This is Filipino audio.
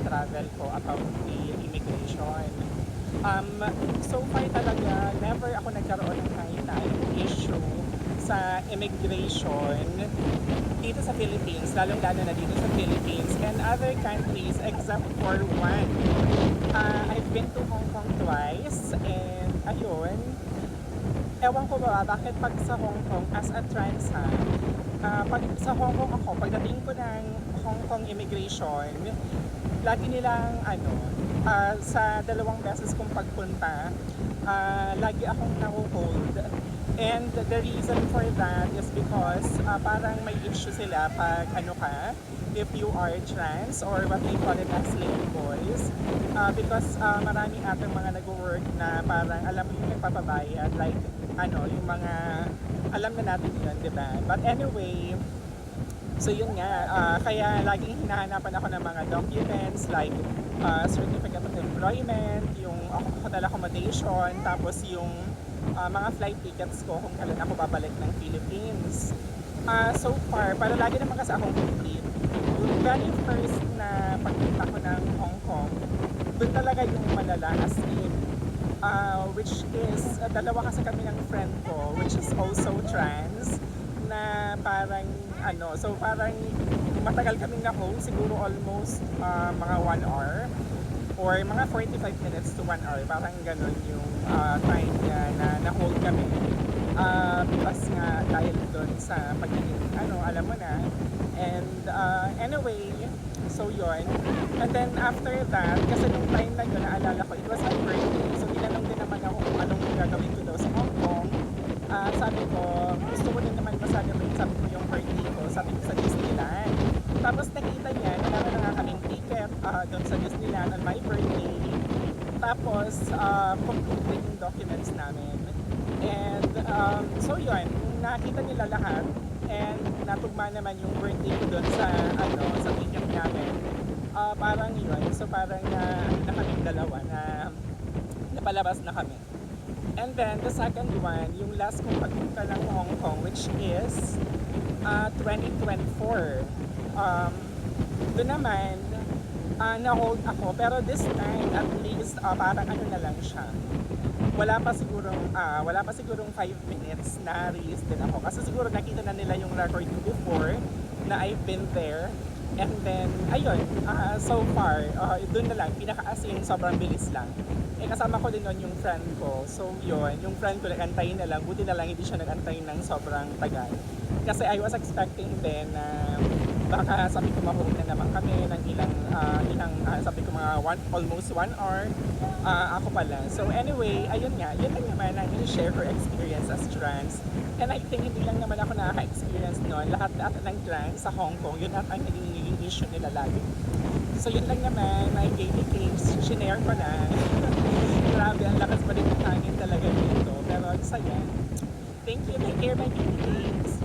travel ko about the immigration. Um, so far talaga, never ako nagkaroon ng kahit na anong issue sa immigration dito sa Philippines, lalong-lalo na dito sa Philippines and other countries except for one. I've been to Hong Kong twice and ayun, ewan ko ba bakit pag sa Hong Kong as a trans ha, pag sa Hong Kong ako, pagdating ko ng Hong Kong immigration, lagi nilang sa dalawang beses kong pagpunta, lagi akong naho-hold. And the reason for that is because parang may issue sila pag if you are trans or what they call it as lady boys. Because marami atang mga nag-work na parang alam mo yung nagpapabayad, like yung mga alam na natin yun, di ba? But anyway, so yun nga, kaya laging hinahanapan ako ng mga documents like certificate of employment, yung hotel accommodation, tapos yung mga flight tickets ko kung kailan ako babalik ng Philippines. So far, para lagi naman kasi akong complete. Yung very first na pagpunta ko ng Hong Kong, doon talaga yung malala as in. Which is, dalawa kasi kami ng friend ko, which is also trans, na parang so parang matagal kaming na-hold, siguro almost mga 1 hour or mga 45 minutes to 1 hour, parang ganun yung time niya na na-hold kami. Because nga dahil doon sa pagiging alam mo na. And anyway, so yun. And then after that, kasi nung time na yun, naalala ko, it was my birthday. So tinanong din naman ako kung anong gagawin ko daw sa Hong Kong. Sabi ko, gusto ko din naman ma-celebrate, sabi ko yung birthday ko, sabi ko sa Disneyland. Tapos nakita niya, nalaman na nga kaming ticket doon sa Disneyland on my birthday. Tapos, complete din yung documents namin. And so yun, nakita nila lahat. And natugma naman yung birthday ko doon sa ticket namin. Parang yun, so parang na kaming dalawa na napalabas na kami. And then the second one, yung last kong pagpunta ng Hong Kong, which is 2024. Doon naman, na-hold ako. Pero this time, at least, parang na lang siya. Wala pa sigurong 5 minutes na release din ako. Kasi siguro nakita na nila yung record before na I've been there. And then, ayun, so far, doon na lang, pinaka-asin, sobrang bilis lang. Kasama ko din nun yung friend ko. So yun, yung friend ko nag-antayin na lang. Buti na lang hindi siya nag-antayin ng sobrang tagal. Kasi I was expecting din na baka sabi ko ma-hold na naman kami ng ilang sabi ko mga almost 1 hour. Ako pala. So anyway, ayun nga. Yun lang naman ang share her experience as trans. And I think hindi lang naman ako nakaka-experience nun. Lahat ng trans sa Hong Kong, yun at ang naging issue nila lagi. So yun lang naman, my daily case, shinare ko na. Grabe, ang lakas pa rin ng hangin talaga dito. Pero ang saya. Thank you, my dear, my daily case.